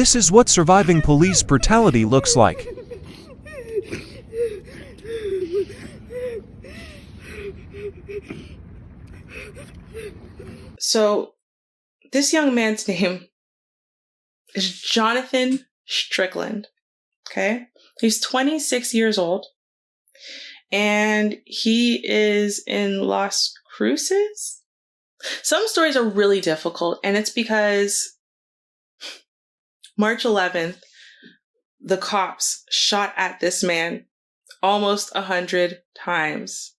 This is what surviving police brutality looks like. So, this young man's name is Jonathan Strickland, okay? He's 26 years old, and he is in Las Cruces. Some stories are really difficult, and it's because March 11th, the cops shot at this man almost 100 times.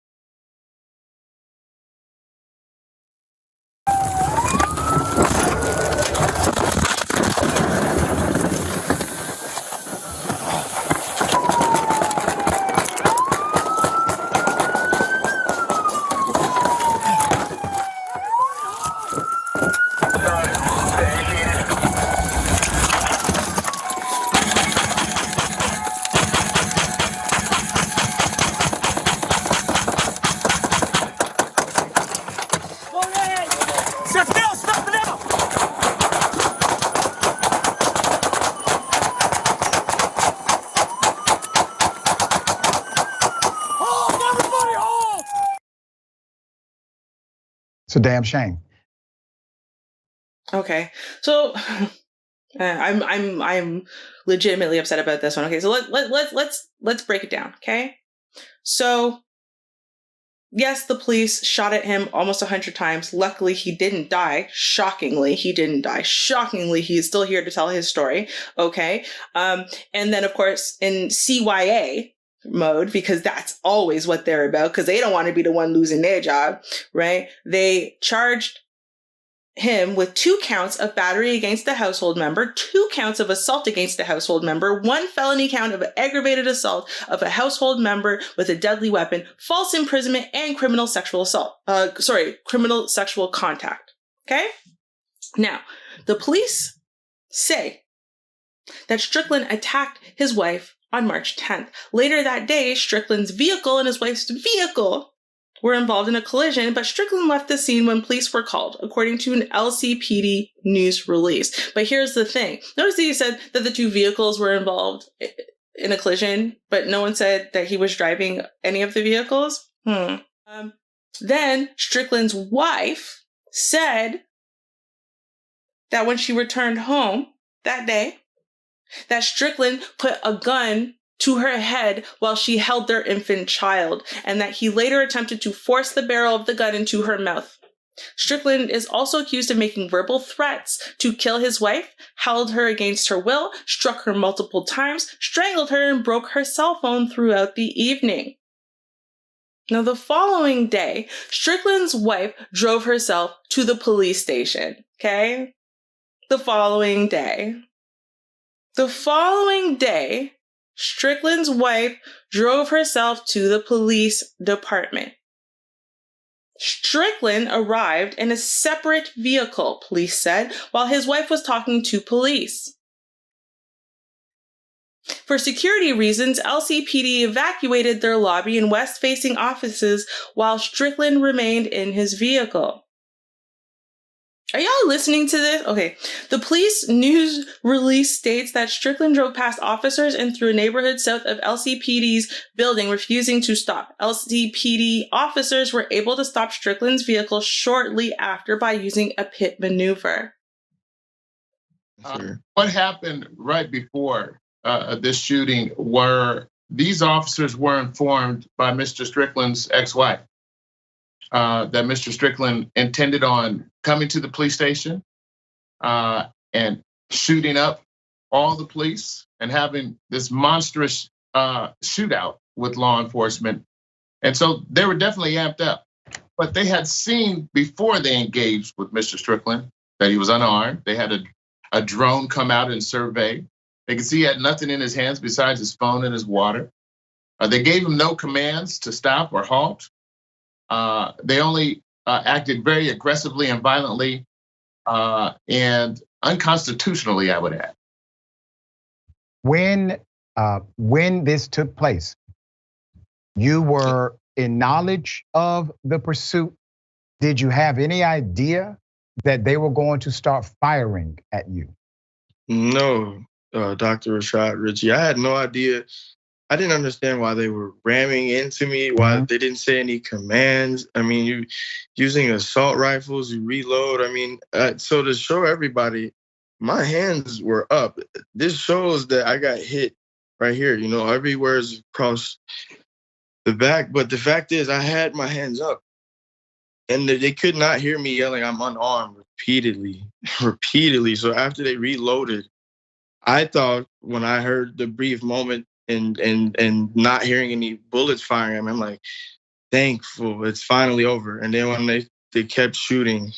It's a damn shame. Okay, so I'm legitimately upset about this one. Okay, so let's break it down. Okay, so yes, the police shot at him almost 100 times. Luckily, he didn't die. Shockingly, he didn't die. Shockingly, he is still here to tell his story. Okay, and then of course in CYA mode, because that's always what they're about, because they don't want to be the one losing their job, right? They charged him with 2 counts of battery against a household member, 2 counts of assault against a household member, 1 felony count of aggravated assault of a household member with a deadly weapon, false imprisonment, and criminal sexual assault. Criminal sexual contact. Okay? Now, the police say that Strickland attacked his wife on March 10th. Later that day, Strickland's vehicle and his wife's vehicle were involved in a collision, but Strickland left the scene when police were called, according to an LCPD news release. But here's the thing. Notice that you said that the 2 vehicles were involved in a collision, but no one said that he was driving any of the vehicles? Then Strickland's wife said that when she returned home that day, that Strickland put a gun to her head while she held their infant child, and that he later attempted to force the barrel of the gun into her mouth. Strickland is also accused of making verbal threats to kill his wife, held her against her will, struck her multiple times, strangled her, and broke her cell phone throughout the evening. Now, the following day, Strickland's wife drove herself to the police station, okay? The following day, Strickland's wife drove herself to the police department. Strickland arrived in a separate vehicle, police said, while his wife was talking to police. For security reasons, LCPD evacuated their lobby and west-facing offices while Strickland remained in his vehicle. Are y'all listening to this? Okay. The police news release states that Strickland drove past officers and through a neighborhood south of LCPD's building, refusing to stop. LCPD officers were able to stop Strickland's vehicle shortly after by using a pit maneuver. What happened right before this shooting were these officers were informed by Mr. Strickland's ex-wife that Mr. Strickland intended on coming to the police station and shooting up all the police and having this monstrous shootout with law enforcement. And so they were definitely amped up. But they had seen before they engaged with Mr. Strickland that he was unarmed. They had a drone come out and survey. They could see he had nothing in his hands besides his phone and his water. They gave him no commands to stop or halt. They only acted very aggressively and violently and unconstitutionally, I would add. When this took place, you were in knowledge of the pursuit. Did you have any idea that they were going to start firing at you? No, Dr. Rashad Ritchie. I had no idea. I didn't understand why they were ramming into me, why they didn't say any commands. I mean, you using assault rifles, you reload. I mean, so to show everybody, my hands were up. This shows that I got hit right here, you know, everywhere is across the back. But the fact is, I had my hands up. And they could not hear me yelling, I'm unarmed repeatedly, repeatedly. So after they reloaded, I thought when I heard the brief moment and not hearing any bullets firing at me, I'm like, thankful, it's finally over. And then when they kept shooting,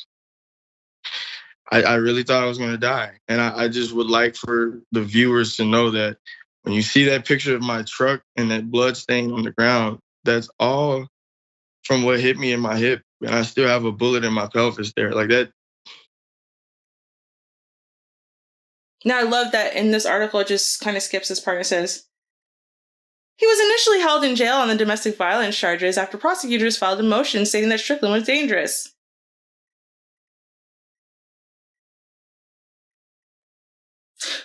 I really thought I was gonna die. And I just would like for the viewers to know that when you see that picture of my truck and that blood stain on the ground, that's all from what hit me in my hip. And I still have a bullet in my pelvis there. Like that. Now, I love that in this article, it just kind of skips this part and says, he was initially held in jail on the domestic violence charges after prosecutors filed a motion stating that Strickland was dangerous.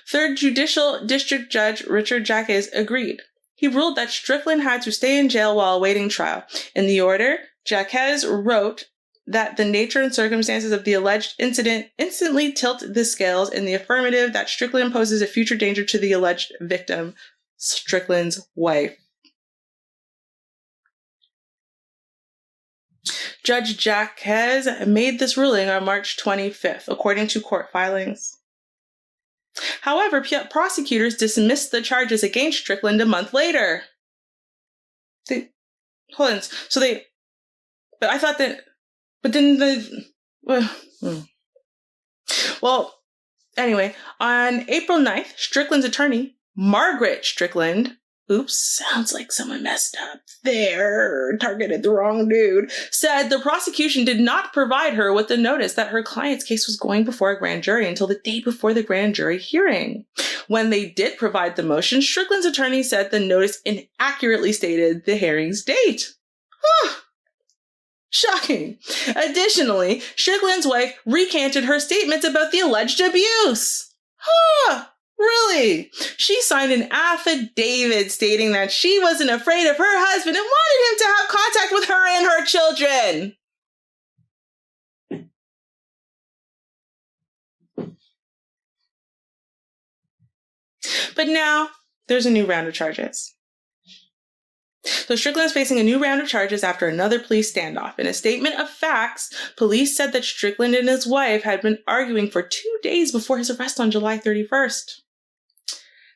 Third Judicial District Judge Richard Jacques agreed. He ruled that Strickland had to stay in jail while awaiting trial. In the order, Jacques wrote that the nature and circumstances of the alleged incident instantly tilt the scales in the affirmative, that Strickland poses a future danger to the alleged victim, Strickland's wife. Judge Jacques made this ruling on March 25th, according to court filings. However, prosecutors dismissed the charges against Strickland a month later. But I thought that, but then well, anyway, on April 9th, Strickland's attorney, Margaret Strickland, oops, sounds like someone messed up there, targeted the wrong dude, said the prosecution did not provide her with the notice that her client's case was going before a grand jury until the day before the grand jury hearing. When they did provide the motion, Strickland's attorney said the notice inaccurately stated the hearing's date. Shocking. Additionally, Strickland's wife recanted her statements about the alleged abuse. Really? She signed an affidavit stating that she wasn't afraid of her husband and wanted him to have contact with her and her children. But now, there's a new round of charges. So Strickland is facing a new round of charges after another police standoff. In a statement of facts, police said that Strickland and his wife had been arguing for 2 days before his arrest on July 31st.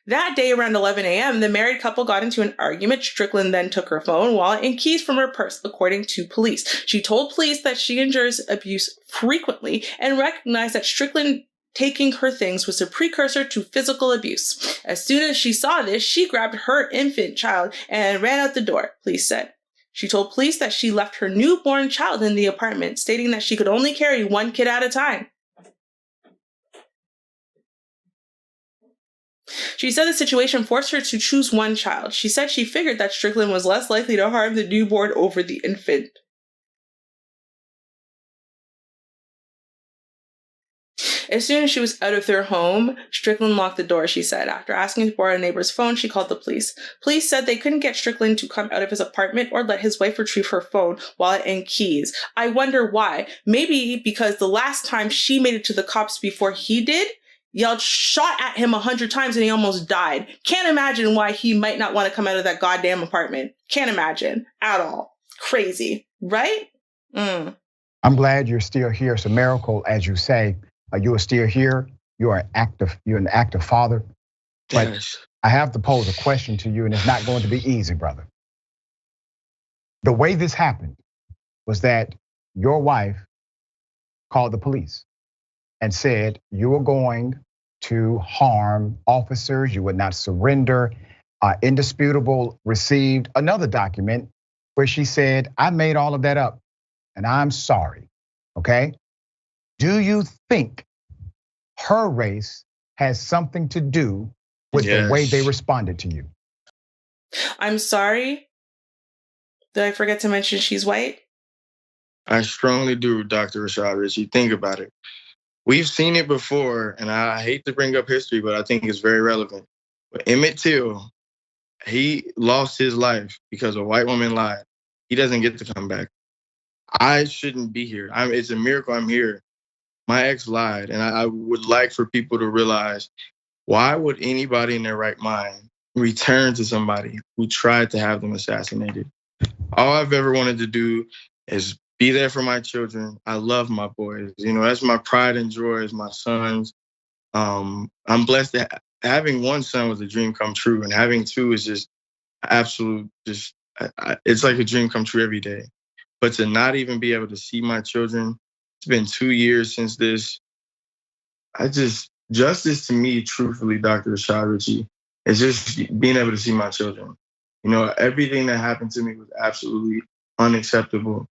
That day, around 11 a.m., the married couple got into an argument. Strickland then took her phone, wallet, and keys from her purse, according to police. She told police that she endures abuse frequently and recognized that Strickland taking her things was a precursor to physical abuse. As soon as she saw this, she grabbed her infant child and ran out the door, police said. She told police that she left her newborn child in the apartment, stating that she could only carry one kid at a time. She said the situation forced her to choose one child. She said she figured that Strickland was less likely to harm the newborn over the infant. As soon as she was out of their home, Strickland locked the door, she said. After asking to borrow a neighbor's phone, she called the police. Police said they couldn't get Strickland to come out of his apartment or let his wife retrieve her phone, wallet, and keys. I wonder why. Maybe because the last time she made it to the cops before he did, yelled, shot at him 100 times and he almost died. Can't imagine why he might not want to come out of that goddamn apartment. Can't imagine at all. Crazy, right? I'm glad you're still here. It's a miracle, as you say. You are still here. You're an active father. But Yes. I have to pose a question to you, and it's not going to be easy, brother. The way this happened was that your wife called the police and said you were going to harm officers, you would not surrender. Indisputable received another document where she said, I made all of that up and I'm sorry, okay? Do you think her race has something to do with the way they responded to you? I'm sorry. Did I forget to mention she's white? I strongly do, Dr. Rashad Ritchie. Think about it. we've seen it before, and I hate to bring up history, but I think it's very relevant. But Emmett Till, he lost his life because a white woman lied. He doesn't get to come back. I shouldn't be here. It's a miracle I'm here. My ex lied, and I would like for people to realize, why would anybody in their right mind return to somebody who tried to have them assassinated? All I've ever wanted to do is be there for my children. I love my boys. You know, that's my pride and joy as my sons. I'm blessed that having one son was a dream come true, and having two is just absolute, it's like a dream come true every day. But to not even be able to see my children, it's been 2 years since this. Justice to me, truthfully, Dr. Rashad Ritchie, is just being able to see my children. You know, everything that happened to me was absolutely unacceptable.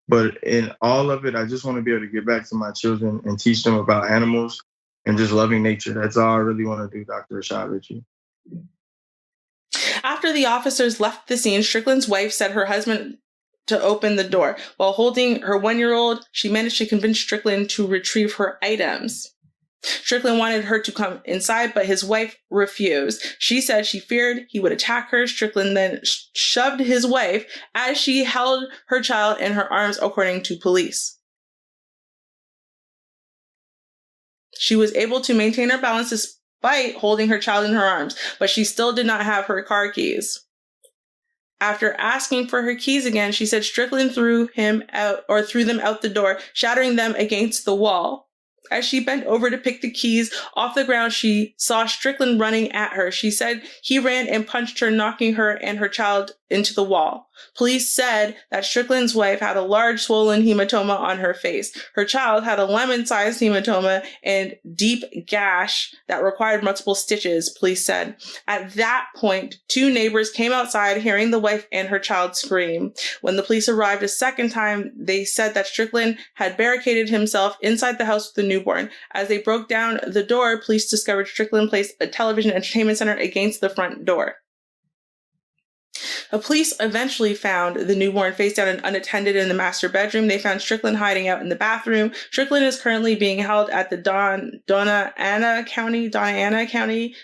But in all of it, I just want to be able to get back to my children and teach them about animals and just loving nature. That's all I really want to do, Dr. Rashad Ritchie. After the officers left the scene, Strickland's wife said her husband to open the door. While holding her 1-year-old, she managed to convince Strickland to retrieve her items. Strickland wanted her to come inside, but his wife refused. She said she feared he would attack her. Strickland then shoved his wife as she held her child in her arms, according to police. She was able to maintain her balance despite holding her child in her arms, but she still did not have her car keys. After asking for her keys again, she said Strickland threw them out the door, shattering them against the wall. As she bent over to pick the keys off the ground, she saw Strickland running at her. She said he ran and punched her, knocking her and her child into the wall. Police said that Strickland's wife had a large swollen hematoma on her face. Her child had a lemon-sized hematoma and deep gash that required multiple stitches, police said. At that point, 2 neighbors came outside hearing the wife and her child scream. When the police arrived a second time, they said that Strickland had barricaded himself inside the house with the newborn. As they broke down the door, police discovered Strickland placed a television entertainment center against the front door. The police eventually found the newborn face down and unattended in the master bedroom. They found Strickland hiding out in the bathroom. Strickland is currently being held at the Donna Ana County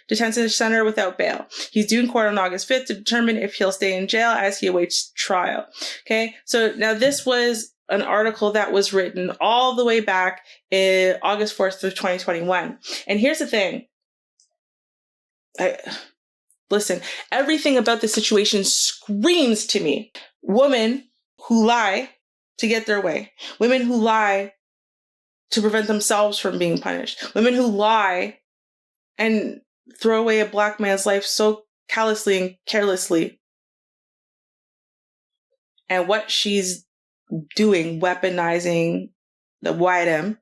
Detention Center without bail. He's due in court on August 5th to determine if he'll stay in jail as he awaits trial. Okay, so now this was an article that was written all the way back in August 4th of 2021. And here's the thing. Listen, everything about the situation screams to me. Women who lie to get their way. Women who lie to prevent themselves from being punished. Women who lie and throw away a black man's life so callously and carelessly. And what she's doing, weaponizing the white M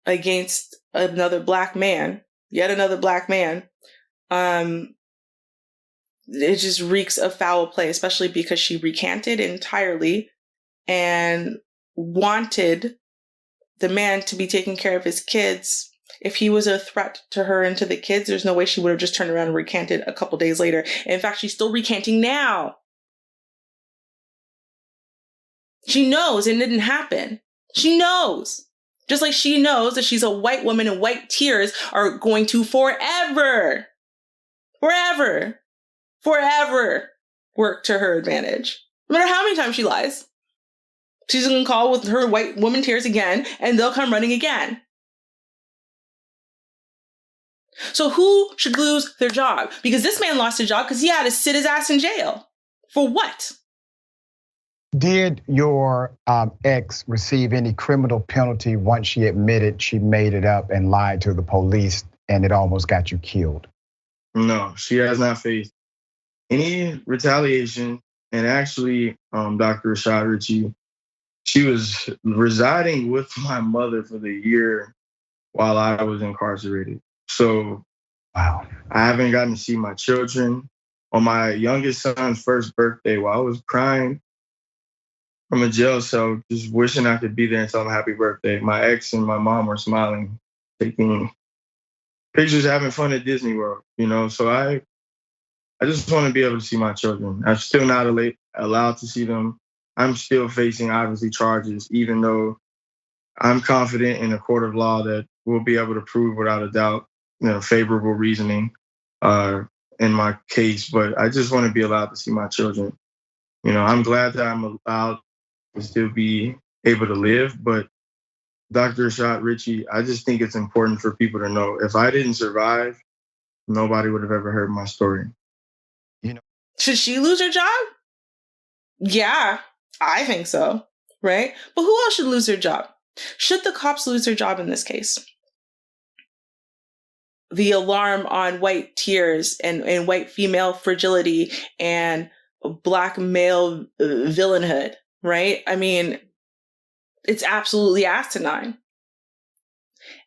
against another black man, yet another black man, it just reeks of foul play, especially because she recanted entirely and wanted the man to be taking care of his kids. If he was a threat to her and to the kids, there's no way she would have just turned around and recanted a couple days later. In fact, she's still recanting now. She knows it didn't happen. She knows. Just like she knows that she's a white woman and white tears are going to forever work to her advantage. No matter how many times she lies, she's going to call with her white woman tears again, and they'll come running again. So who should lose their job? Because this man lost his job because he had to sit his ass in jail. For what? Did your ex receive any criminal penalty once she admitted she made it up and lied to the police and it almost got you killed? No, she has not faced any retaliation. And actually, Dr. Rashad Ritchie, she was residing with my mother for the year while I was incarcerated. So wow, I haven't gotten to see my children. On my youngest son's first birthday, while I was crying from a jail cell, just wishing I could be there and tell him happy birthday, my ex and my mom were smiling, taking pictures, having fun at Disney World, you know? So I just want to be able to see my children. I'm still not allowed to see them. I'm still facing, obviously, charges, even though I'm confident in a court of law that we'll be able to prove without a doubt, favorable reasoning in my case. But I just want to be allowed to see my children. I'm glad that I'm allowed to still be able to live. But Dr. Rashad Richey, I just think it's important for people to know if I didn't survive, nobody would have ever heard my story. Should she lose her job? Yeah, I think so. Right? But who else should lose their job? Should the cops lose their job in this case? The alarm on white tears and white female fragility and black male villainhood, right? I mean, it's absolutely asinine.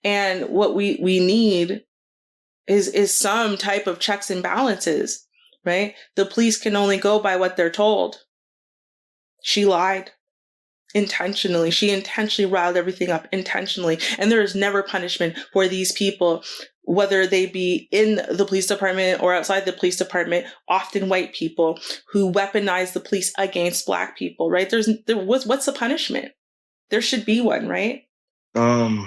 And what we need is some type of checks and balances, right? The police can only go by what they're told. She lied. Intentionally. She intentionally riled everything up intentionally. And there is never punishment for these people, whether they be in the police department or outside the police department, often white people who weaponize the police against black people, right? What's the punishment? There should be one, right? Well,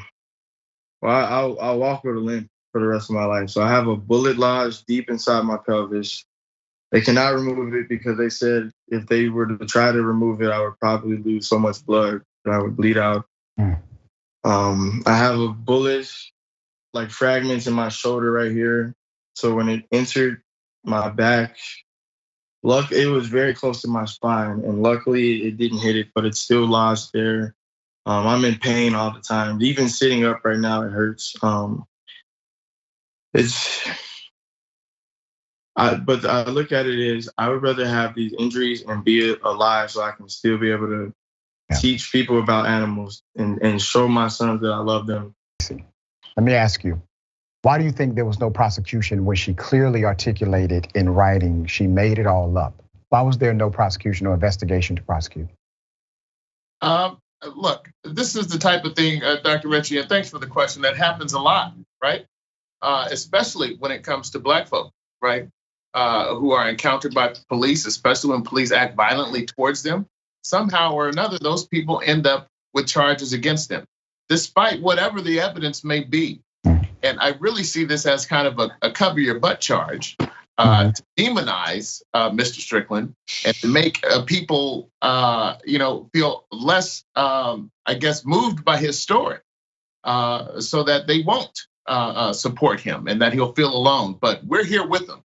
I'll walk with a limp for the rest of my life. So I have a bullet lodged deep inside my pelvis. They cannot remove it because they said if they were to try to remove it, I would probably lose so much blood that I would bleed out. I have a bullet, like fragments in my shoulder right here. So when it entered my back, it was very close to my spine, and luckily it didn't hit it, but it's still lodged there. I'm in pain all the time. Even sitting up right now, it hurts. But I look at it as I would rather have these injuries and be alive so I can still be able to teach people about animals and show my sons that I love them. Let me ask you, why do you think there was no prosecution when she clearly articulated in writing she made it all up? Why was there no prosecution or investigation to prosecute? Look, this is the type of thing, Dr. Richey, and thanks for the question, that happens a lot, right? Especially when it comes to black folk, right? Who are encountered by police, especially when police act violently towards them. Somehow or another, those people end up with charges against them, despite whatever the evidence may be. And I really see this as kind of a cover your butt charge to demonize Mr. Strickland and to make people, feel less, moved by his story, so that they won't support him and that he'll feel alone. But we're here with him.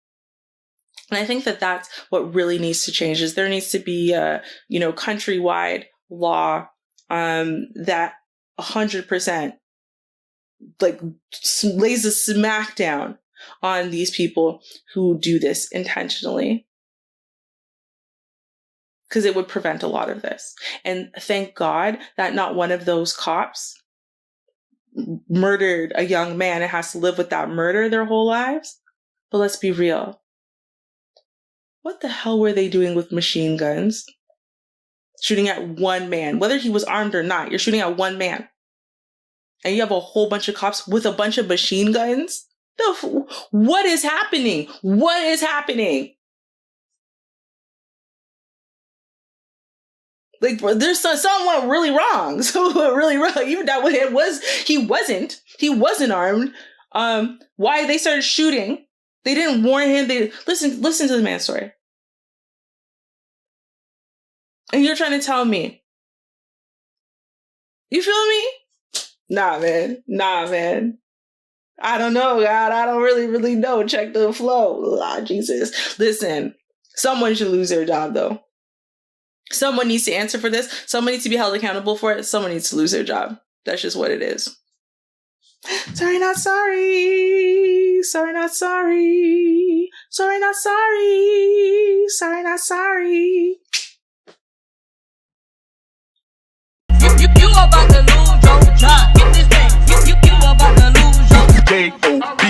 And I think that that's what really needs to change. Is there needs to be a, countrywide law that 100% lays a smackdown on these people who do this intentionally. Because it would prevent a lot of this. And thank God that not one of those cops murdered a young man and has to live with that murder their whole lives. But let's be real. What the hell were they doing with machine guns? Shooting at one man, whether he was armed or not, you're shooting at one man. And you have a whole bunch of cops with a bunch of machine guns? What is happening? What is happening? There's something really wrong. Something really wrong. Even that he wasn't armed. Why they started shooting? They didn't warn him. They listen to the man's story. And you're trying to tell me. You feel me? Nah, man. I don't know, God. I don't really know. Check the flow. Jesus. Listen, someone should lose their job, though. Someone needs to answer for this. Someone needs to be held accountable for it. Someone needs to lose their job. That's just what it is. Sorry, not sorry. Sorry, not sorry. Sorry, not sorry. Sorry, not sorry. You about to lose your job. Get this thing. You about to lose your job.